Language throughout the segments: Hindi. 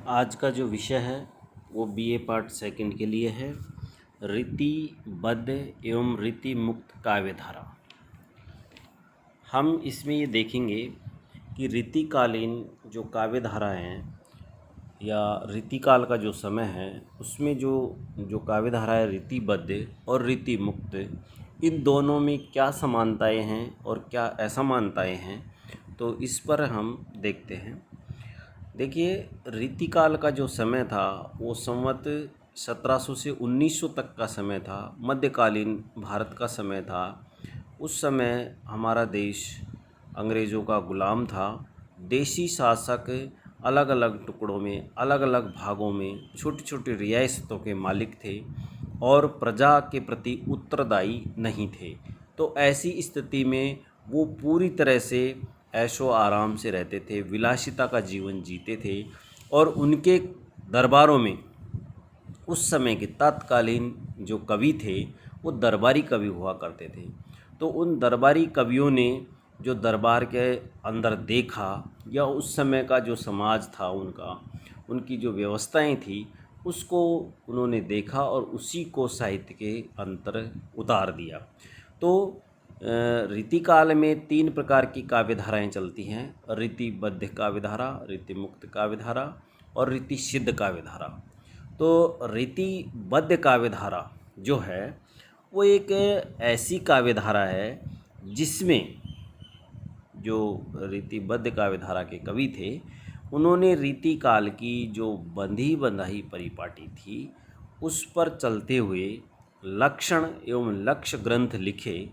आज का जो विषय है वो बीए पार्ट सेकंड के लिए है, रीतिबद्ध एवं रीति मुक्त काव्यधारा। हम इसमें ये देखेंगे कि रीतिकालीन जो काव्यधाराएँ हैं या रीतिकाल का जो समय है उसमें जो जो काव्यधारा है रीतिबद्ध और रीति मुक्त, इन दोनों में क्या समानताएं हैं और क्या असमानताएं हैं, तो इस पर हम देखते हैं। देखिए, रीतिकाल का जो समय था वो संवत 1700 से 1900 तक का समय था, मध्यकालीन भारत का समय था। उस समय हमारा देश अंग्रेज़ों का ग़ुलाम था। देशी शासक अलग अलग टुकड़ों में, अलग अलग भागों में छोटी छोटी रियासतों के मालिक थे और प्रजा के प्रति उत्तरदायी नहीं थे। तो ऐसी स्थिति में वो पूरी तरह से ऐशो आराम से रहते थे, विलासिता का जीवन जीते थे और उनके दरबारों में उस समय के तत्कालीन जो कवि थे वो दरबारी कवि हुआ करते थे। तो उन दरबारी कवियों ने जो दरबार के अंदर देखा या उस समय का जो समाज था उनकी जो व्यवस्थाएं थी उसको उन्होंने देखा और उसी को साहित्य के अंतर उतार दिया। तो रीतिकाल में 3 प्रकार की काव्यधाराएं चलती हैं: रीतिबद्ध काव्यधारा, रीतिमुक्त काव्यधारा और रीतिसिद्ध काव्यधारा। तो रीतिबद्ध काव्यधारा जो है वो एक ऐसी काव्यधारा है जिसमें जो रीतिबद्ध काव्यधारा के कवि थे उन्होंने रीतिकाल की जो बंधी बंधाई परिपाटी थी उस पर चलते हुए लक्षण एवं लक्ष्य ग्रंथ लिखे,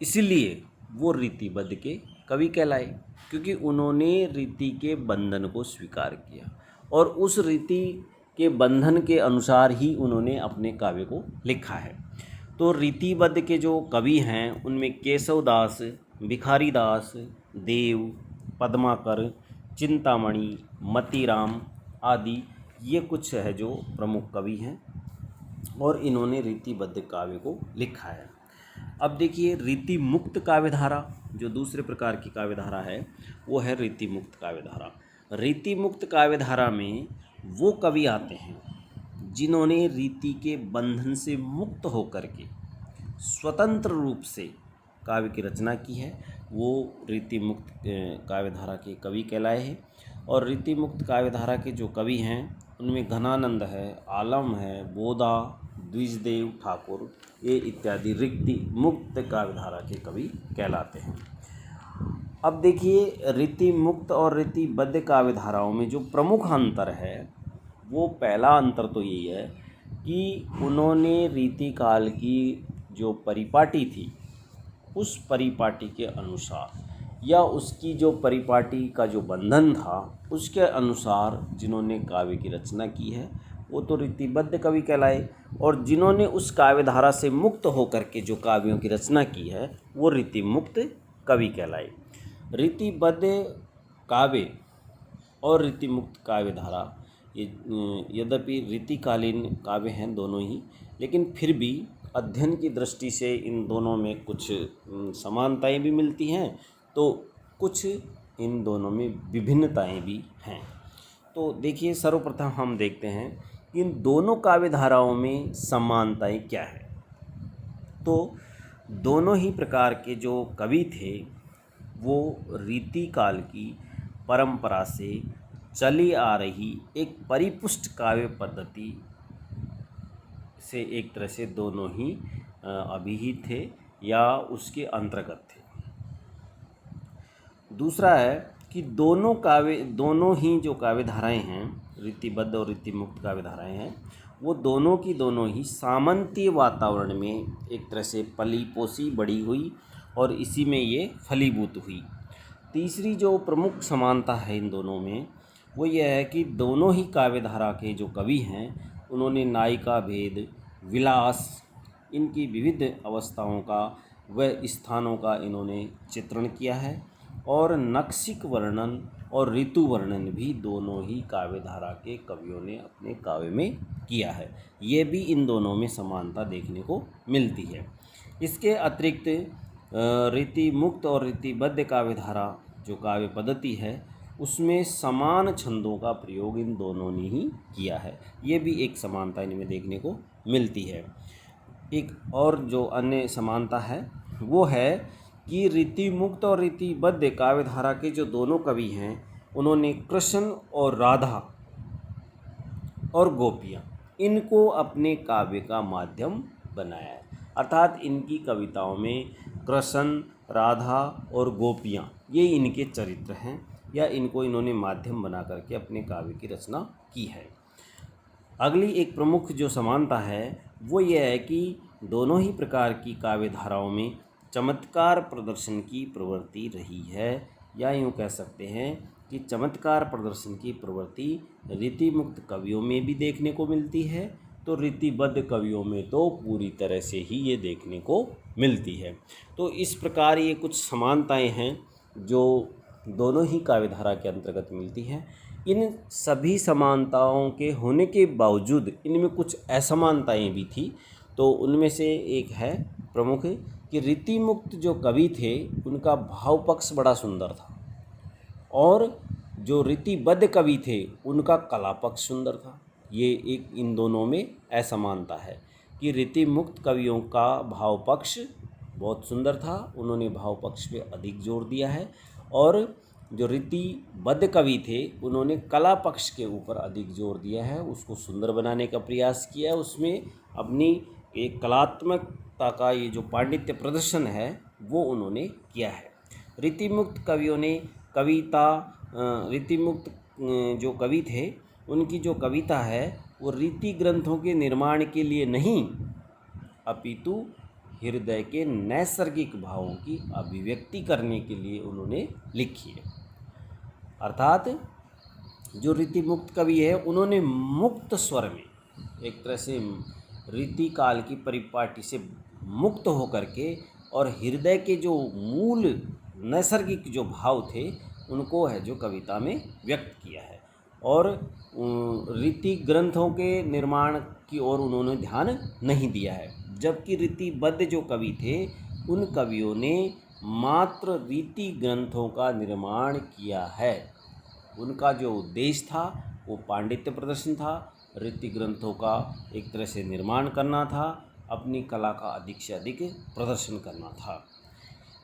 इसलिए वो रीतिबद्ध के कवि कहलाए, क्योंकि उन्होंने रीति के बंधन को स्वीकार किया और उस रीति के बंधन के अनुसार ही उन्होंने अपने काव्य को लिखा है। तो रीतिबद्ध के जो कवि हैं उनमें केशवदास, भिखारीदास, देव, पद्माकर, चिंतामणि, मतीराम आदि ये कुछ है जो प्रमुख कवि हैं और इन्होंने रीतिबद्ध काव्य को लिखा है। अब देखिए, रीति मुक्त काव्यधारा जो दूसरे प्रकार की काव्यधारा है वो है रीति मुक्त काव्यधारा। रीति मुक्त काव्यधारा में वो कवि आते हैं जिन्होंने रीति के बंधन से मुक्त होकर के स्वतंत्र रूप से काव्य की रचना की है, वो रीति मुक्त काव्यधारा के कवि कहलाए हैं। और रीति मुक्त काव्यधारा के जो कवि हैं उनमें घनानंद है, आलम है, बोधा, द्विजदेव ठाकुर, ये इत्यादि रीति मुक्त काव्यधारा के कवि कहलाते हैं। अब देखिए, रीति मुक्त और रीतिबद्ध काव्यधाराओं में जो प्रमुख अंतर है वो पहला अंतर तो यही है कि उन्होंने रीतिकाल की जो परिपाटी थी उस परिपाटी के अनुसार या उसकी जो परिपाटी का जो बंधन था उसके अनुसार जिन्होंने काव्य की रचना की है वो तो रीतिबद्ध कवि कहलाए, और जिन्होंने उस काव्यधारा से मुक्त होकर के जो काव्यों की रचना की है वो रीति मुक्त कवि कहलाए। रीतिबद्ध काव्य और रीति मुक्त काव्यधारा ये यद्यपि रीतिकालीन काव्य हैं दोनों ही, लेकिन फिर भी अध्ययन की दृष्टि से इन दोनों में कुछ समानताएं भी मिलती हैं तो कुछ इन दोनों में विभिन्नताएं भी हैं। तो देखिए, सर्वप्रथम हम देखते हैं कि इन दोनों काव्यधाराओं में समानताएं क्या है। तो दोनों ही प्रकार के जो कवि थे वो रीतिकाल की परंपरा से चली आ रही एक परिपुष्ट काव्य पद्धति से एक तरह से दोनों ही अभिहित थे या उसके अंतर्गत थे। दूसरा है कि दोनों ही जो काव्यधाराएं हैं, रीतिबद्ध और रीतिमुक्त काव्यधाराएं हैं, वो दोनों की दोनों ही सामंतीय वातावरण में एक तरह से पली पोसी बड़ी हुई और इसी में ये फलीभूत हुई। तीसरी जो प्रमुख समानता है इन दोनों में वो यह है कि दोनों ही काव्यधारा के जो कवि हैं उन्होंने नायिका भेद, विलास, इनकी विविध अवस्थाओं का व स्थानों का इन्होंने चित्रण किया है और नक्सिक वर्णन और ऋतु वर्णन भी दोनों ही काव्यधारा के कवियों ने अपने काव्य में किया है। ये भी इन दोनों में समानता देखने को मिलती है। इसके अतिरिक्त रीति मुक्त और रीतिबद्ध काव्यधारा जो काव्य पद्धति है उसमें समान छंदों का प्रयोग इन दोनों ने ही किया है। ये भी एक समानता इनमें देखने को मिलती है। एक और जो अन्य समानता है वो है कि रीतिमुक्त और रीतिबद्ध काव्यधारा के जो दोनों कवि हैं उन्होंने कृष्ण और राधा और गोपियाँ इनको अपने काव्य का माध्यम बनाया है। अर्थात इनकी कविताओं में कृष्ण, राधा और गोपियाँ ये इनके चरित्र हैं या इनको इन्होंने माध्यम बना करके अपने काव्य की रचना की है। अगली एक प्रमुख जो समानता है वो ये है कि दोनों ही प्रकार की काव्य धाराओं में चमत्कार प्रदर्शन की प्रवृत्ति रही है, या यूँ कह सकते हैं कि चमत्कार प्रदर्शन की प्रवृत्ति रीतिमुक्त कवियों में भी देखने को मिलती है, तो रीतिबद्ध कवियों में तो पूरी तरह से ही ये देखने को मिलती है। तो इस प्रकार ये कुछ समानताएं हैं जो दोनों ही काव्यधारा के अंतर्गत मिलती हैं। इन सभी समानताओं के होने के बावजूद इनमें कुछ असमानताएं भी थी। तो उनमें से एक है प्रमुख कि रीतिमुक्त जो कवि थे उनका भाव पक्ष बड़ा सुंदर था, और जो रीतिबद्ध कवि थे उनका कला पक्ष सुंदर था। ये एक इन दोनों में असमानता है कि रीतिमुक्त कवियों का भाव पक्ष बहुत सुंदर था, उन्होंने भाव पक्ष पे अधिक जोर दिया है, और जो रीतिबद्ध कवि थे उन्होंने कला पक्ष के ऊपर अधिक जोर दिया है, उसको सुंदर बनाने का प्रयास किया है, उसमें अपनी एक कलात्मकता का ये जो पांडित्य प्रदर्शन है वो उन्होंने किया है। रीतिमुक्त कवियों ने रीतिमुक्त जो कवि थे उनकी जो कविता है वो रीति ग्रंथों के निर्माण के लिए नहीं अपितु हृदय के नैसर्गिक भावों की अभिव्यक्ति करने के लिए उन्होंने लिखी है। अर्थात जो रीतिमुक्त कवि है उन्होंने मुक्त स्वर में एक तरह से रीति काल की परिपाटी से मुक्त होकर के और हृदय के जो मूल नैसर्गिक जो भाव थे उनको है जो कविता में व्यक्त किया है, और रीति ग्रंथों के निर्माण की ओर उन्होंने ध्यान नहीं दिया है। जबकि रीतिबद्ध जो कवि थे उन कवियों ने मात्र रीति ग्रंथों का निर्माण किया है। उनका जो उद्देश्य था वो पांडित्य प्रदर्शन था, रीति ग्रंथों का एक तरह से निर्माण करना था, अपनी कला का अधिक से अधिक प्रदर्शन करना था।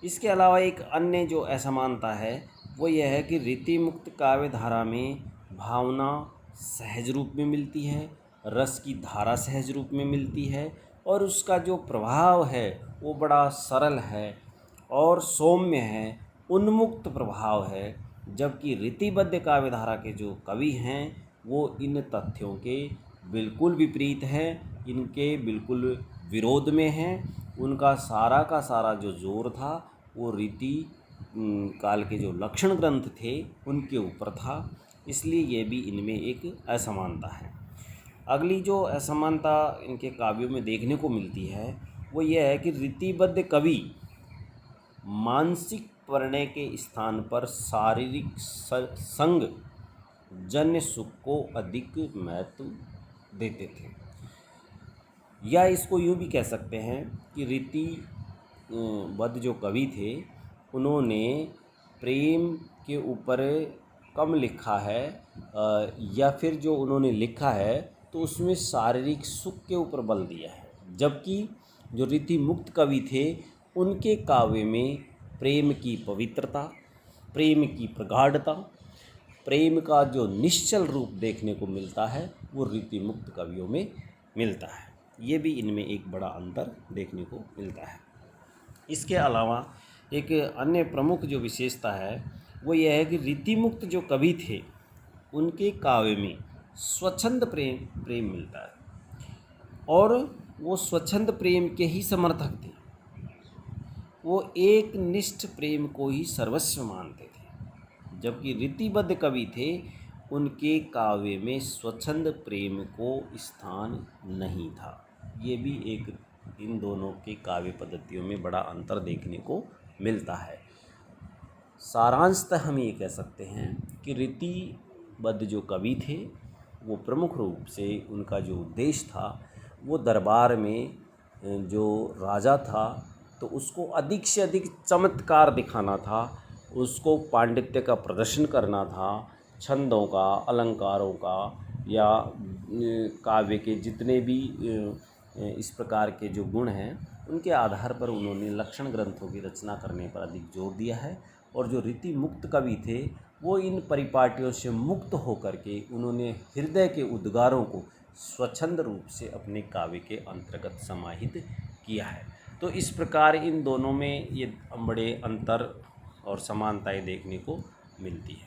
इसके अलावा एक अन्य जो असमानता है वो यह है कि रीतिमुक्त काव्य धारा में भावना सहज रूप में मिलती है, रस की धारा सहज रूप में मिलती है, और उसका जो प्रभाव है वो बड़ा सरल है और सौम्य है, उन्मुक्त प्रभाव है। जबकि रीतिबद्ध काव्य धारा के जो कवि हैं वो इन तथ्यों के बिल्कुल विपरीत हैं, इनके बिल्कुल विरोध में हैं। उनका सारा का सारा जो जोर था वो रीति काल के जो लक्षण ग्रंथ थे उनके ऊपर था, इसलिए ये भी इनमें एक असमानता है। अगली जो असमानता इनके काव्यों में देखने को मिलती है वो यह है कि रीतिबद्ध कवि मानसिक परिणय के स्थान पर शारीरिक संग जन्य सुख को अधिक महत्व देते थे, या इसको यूँ भी कह सकते हैं कि रीतिबद्ध जो कवि थे उन्होंने प्रेम के ऊपर कम लिखा है, या फिर जो उन्होंने लिखा है तो उसमें शारीरिक सुख के ऊपर बल दिया है। जबकि जो रीतिमुक्त कवि थे उनके काव्य में प्रेम की पवित्रता, प्रेम की प्रगाढ़ता, प्रेम का जो निश्चल रूप देखने को मिलता है वो रीतिमुक्त कवियों में मिलता है। ये भी इनमें एक बड़ा अंतर देखने को मिलता है। इसके अलावा एक अन्य प्रमुख जो विशेषता है वो यह है कि रीतिमुक्त जो कवि थे उनके काव्य में स्वच्छंद प्रेम मिलता है, और वो स्वच्छंद प्रेम के ही समर्थक थे। वो एक निष्ठ प्रेम को ही सर्वस्व मानते थे। जबकि रीतिबद्ध कवि थे उनके काव्य में स्वच्छंद प्रेम को स्थान नहीं था। ये भी एक इन दोनों के काव्य पद्धतियों में बड़ा अंतर देखने को मिलता है। सारांशतः हम ये कह सकते हैं कि रीतिबद्ध जो कवि थे वो प्रमुख रूप से उनका जो उद्देश्य था वो दरबार में जो राजा था तो उसको अधिक से अधिक चमत्कार दिखाना था, उसको पांडित्य का प्रदर्शन करना था, छंदों का, अलंकारों का या काव्य के जितने भी इस प्रकार के जो गुण हैं उनके आधार पर उन्होंने लक्षण ग्रंथों की रचना करने पर अधिक जोर दिया है। और जो रीति मुक्त कवि थे वो इन परिपाटियों से मुक्त होकर के उन्होंने हृदय के उद्गारों को स्वच्छंद रूप से अपने काव्य के अंतर्गत समाहित किया है। तो इस प्रकार इन दोनों में ये बड़े अंतर और समानताएं देखने को मिलती है।